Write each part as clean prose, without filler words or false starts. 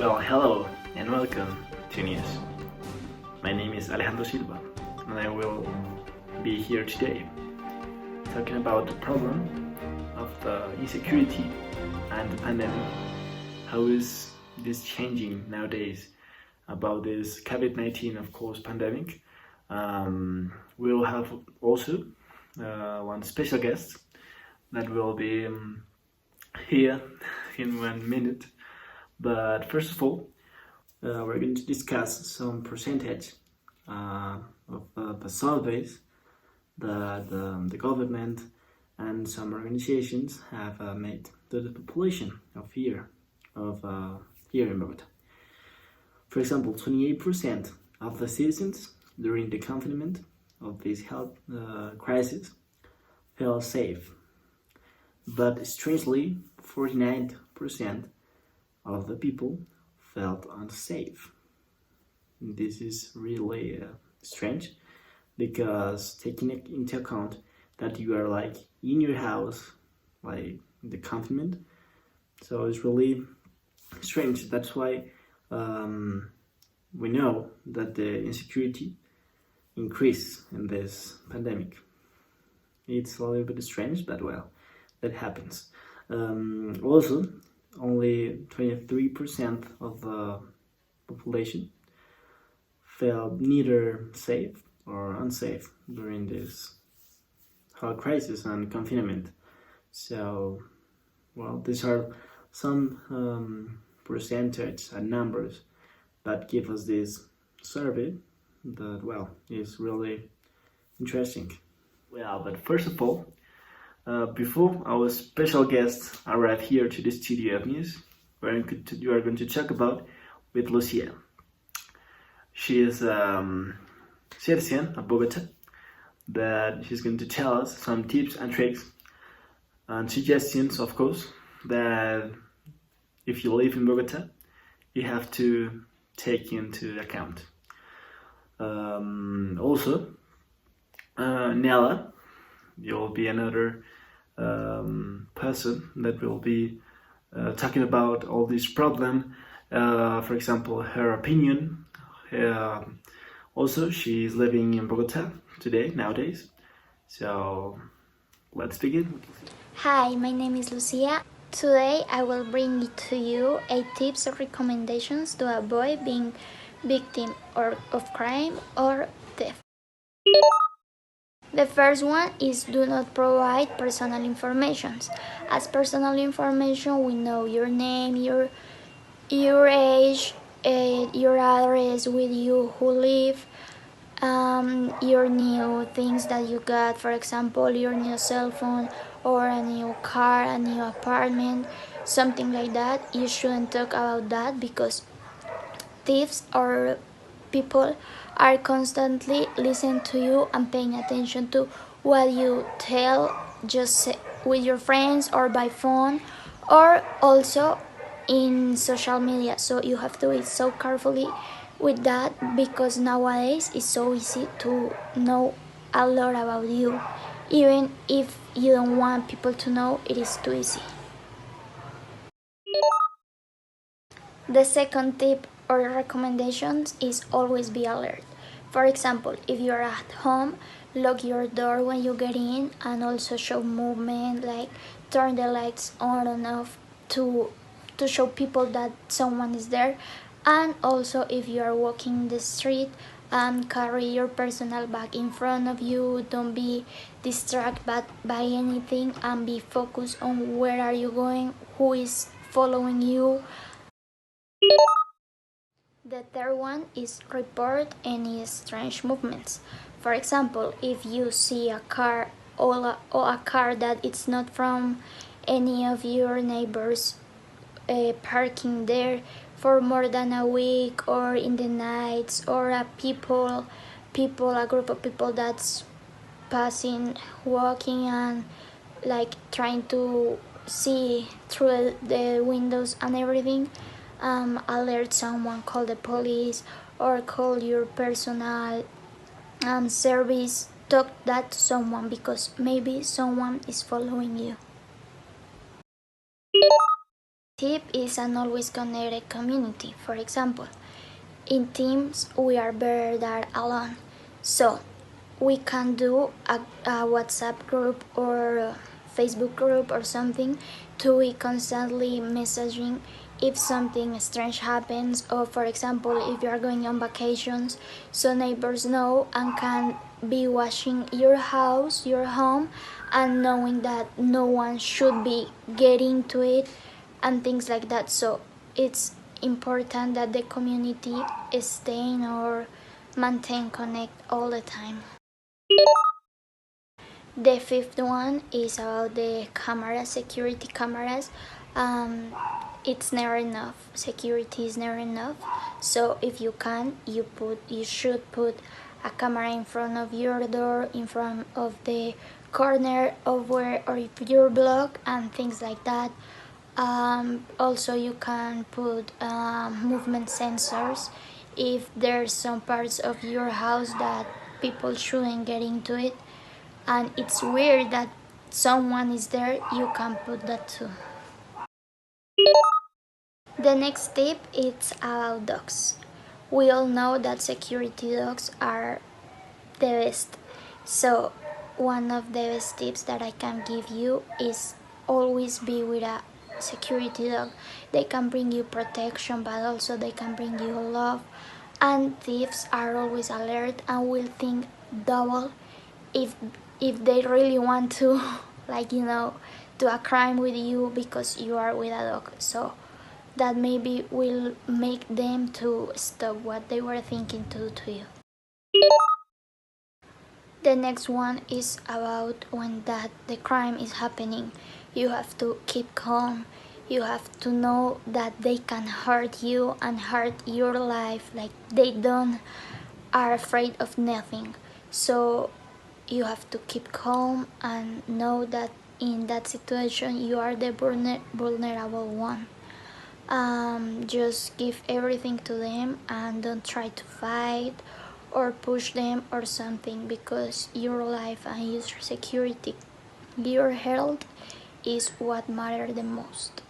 Well, hello and welcome to News. My name is Alejandro Silva and I will be here today talking about the problem of the insecurity and the pandemic. How is this changing nowadays about this COVID-19, of course, pandemic? We will have also one special guest that will be here in 1 minute. But first of all, we're going to discuss some percentage of the surveys that the government and some organizations have made to the population of here in Bogotá. For example, 28% of the citizens during the confinement of this health crisis felt safe, but strangely, 49% of the people felt unsafe. This is really strange, because taking into account that you are like in your house, like the confinement, so it's really strange. That's why we know that the insecurity increased in this pandemic. It's a little bit strange, but well, that happens. Also, only 23% of the population felt neither safe or unsafe during this health crisis and confinement. So, well, these are some percentage and numbers that give us this survey that, well, is really interesting. Well, but first of all, before our special guests arrive here to the studio of news, we are going to talk about with Lucia. She is citizen of Bogotá, that she's going to tell us some tips and tricks and suggestions, of course, that if you live in Bogotá, you have to take into account. Also, Nella, you'll be another person that will be talking about all this problem, for example, her opinion. Also, she is living in Bogotá nowadays. So let's begin. Hi, my name is Lucia. Today I will bring to you 8 tips or recommendations to avoid being victim of crime or theft. The first one is do not provide personal information. As personal information, we know your name, your age, your address, with you who live, your new things that you got, for example, your new cell phone or a new car, a new apartment, something like that. You shouldn't talk about that, because thieves or people are constantly listening to you and paying attention to what you tell, just with your friends or by phone, or also in social media. So you have to be so carefully with that, because nowadays it's so easy to know a lot about you. Even if you don't want people to know, it is too easy. The second tip or recommendation is always be alert. For example, if you're at home, lock your door when you get in, and also show movement, like turn the lights on and off to show people that someone is there. And also, if you are walking the street, carry your personal bag in front of you. Don't be distracted by anything, and be focused on where are you going, who is following you. The third one is report any strange movements. For example, if you see a car or a car that it's not from any of your neighbors parking there for more than a week, or in the nights, or a group of people that's passing, walking, and like trying to see through the windows and everything, alert someone, call the police, or call your personal service. Talk that to someone, because maybe someone is following you. Tip is an always connected community. For example, in teams we are better than alone. So we can do a WhatsApp group or a Facebook group or something to be constantly messaging if something strange happens, or for example if you are going on vacations, so neighbors know and can be watching your house, your home, and knowing that no one should be getting to it and things like that. So it's important that the community is staying or maintain connect all the time. The fifth one is about the cameras, security cameras. Um, it's never enough. Security is never enough. So if you can, you should put a camera in front of your door, in front of the corner of where or your block and things like that. Also, you can put movement sensors if there's some parts of your house that people shouldn't get into it and it's weird that someone is there, you can put that too. The next tip is about dogs. We all know that security dogs are the best. So one of the best tips that I can give you is always be with a security dog. They can bring you protection, but also they can bring you love. And thieves are always alert and will think double if if they really want to like do a crime with you because you are with a dog. So that maybe will make them to stop what they were thinking to do to you. The next one is about when that the crime is happening. You have to keep calm. You have to know that they can hurt you and hurt your life. Like they don't are afraid of nothing. So you have to keep calm and know that in that situation you are the vulnerable one. Just give everything to them and don't try to fight or push them or something because your life and your security, your health is what matters the most.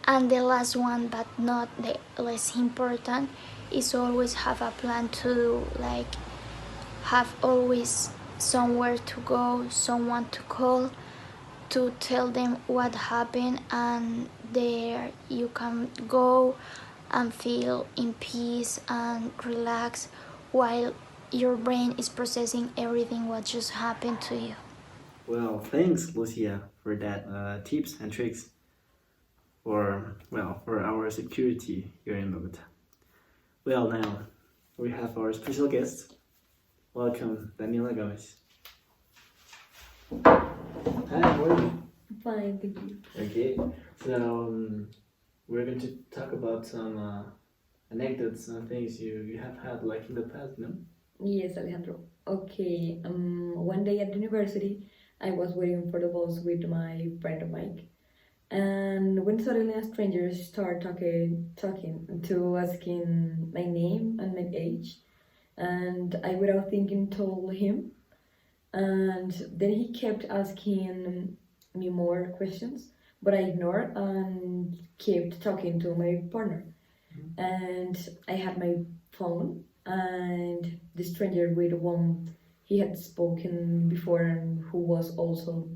And the last one, but not the less important, is always have a plan to like have always somewhere to go, someone to call to tell them what happened, and there you can go and feel in peace and relax while your brain is processing everything what just happened to you. Well, thanks, Lucia, for that tips and tricks for our security here in Bogota. Well, now we have our special guest. Welcome, Daniela Gomez. Hi, how are you? Fine, thank you. Okay, so we're going to talk about some anecdotes and things you have had like in the past, no? Yes, Alejandro. Okay, one day at university, I was waiting for the bus with my friend Mike, and when suddenly a stranger started talking to asking my name and my age, and I, without thinking, told him, and then he kept asking me more questions, but I ignored and kept talking to my partner. And I had my phone, and the stranger with whom he had spoken before and who was also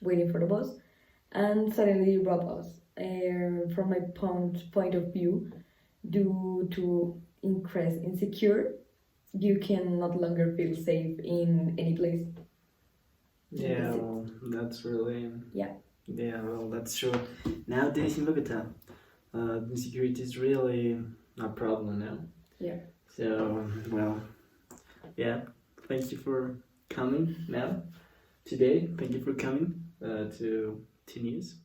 waiting for the bus, and suddenly robbed us. From my point of view, due to increased insecure, you can not longer feel safe in any place. Yeah, That's it. well, that's really. Yeah. Yeah, well, that's true. Nowadays in Bogota, insecurity is really a problem now. Yeah. So, well, yeah, thank you for coming now, today. Thank you for coming to News.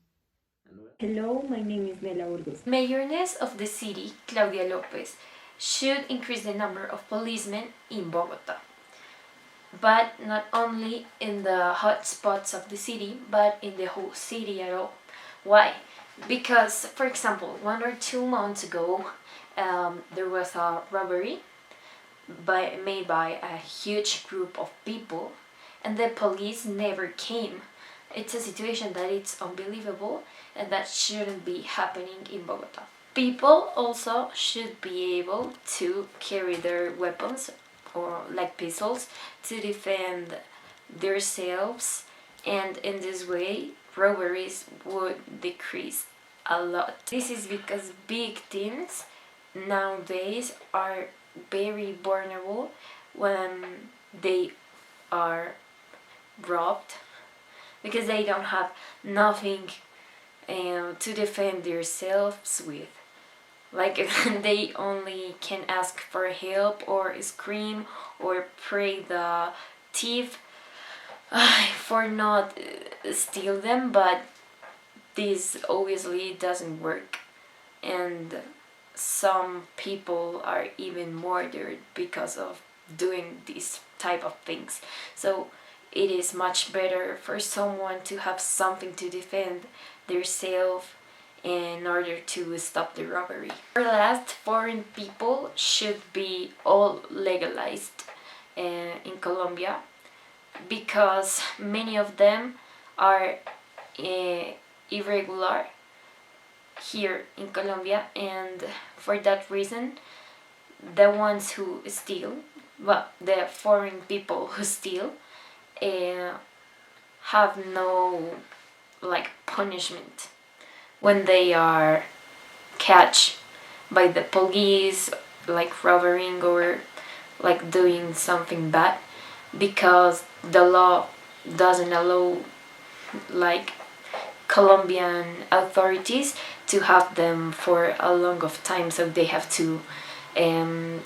Hello, my name is Nela Burgos. Mayoress of the city, Claudia Lopez, should increase the number of policemen in Bogota. But not only in the hot spots of the city, but in the whole city at all. Why? Because, for example, 1 or 2 months ago, there was a robbery made by a huge group of people, and the police never came. It's a situation that it's unbelievable and that shouldn't be happening in Bogota. People also should be able to carry their weapons or like pistols to defend themselves, and in this way robberies would decrease a lot. This is because victims nowadays are very vulnerable when they are robbed because they don't have nothing to defend themselves with. Like they only can ask for help or scream or pray the thief for not steal them, but this obviously doesn't work, and some people are even murdered because of doing these type of things. So it is much better for someone to have something to defend themselves in order to stop the robbery. For last, foreign people should be all legalized in Colombia, because many of them are irregular here in Colombia, and for that reason the ones who steal, well, the foreign people who steal have no like punishment when they are catch by the police like robbing or like doing something bad, because the law doesn't allow like Colombian authorities to have them for a long of time, so they have to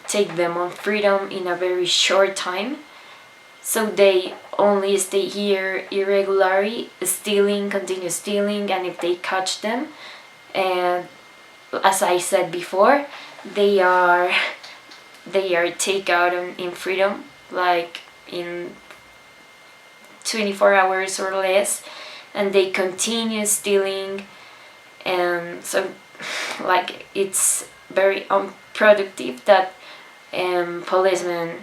take them on freedom in a very short time. So they only stay here irregularly, stealing, continue stealing, and if they catch them, and as I said before, they are take out in freedom, like in 24 hours or less, and they continue stealing, and so like it's very unproductive that policemen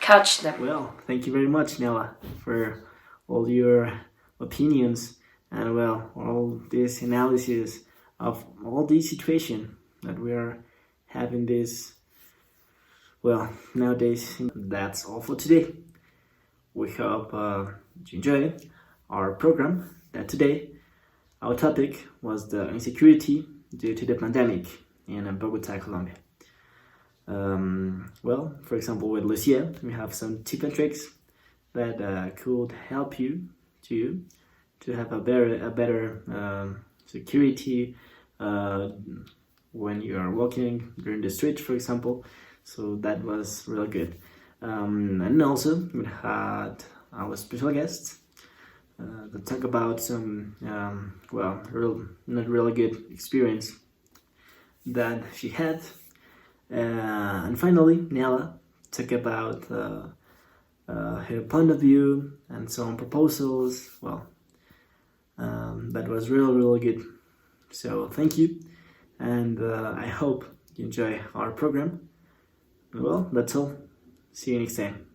catch them. Well, thank you very much, Nella, for all your opinions and well, all this analysis of all these situations that we are having this, well, nowadays. That's all for today. We hope you enjoy our program. That today our topic was the insecurity due to the pandemic in Bogotá, Colombia. Well, for example, with Lucia, we have some tips and tricks that could help you to have a better security when you are walking during the street, for example. So that was really good. And also we had our special guests to talk about some not really good experience that she had. And finally, Nella talk about her point of view and some proposals. Well, that was really good. So thank you, and I hope you enjoy our program. Well, that's all. See you next time.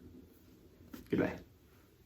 Goodbye.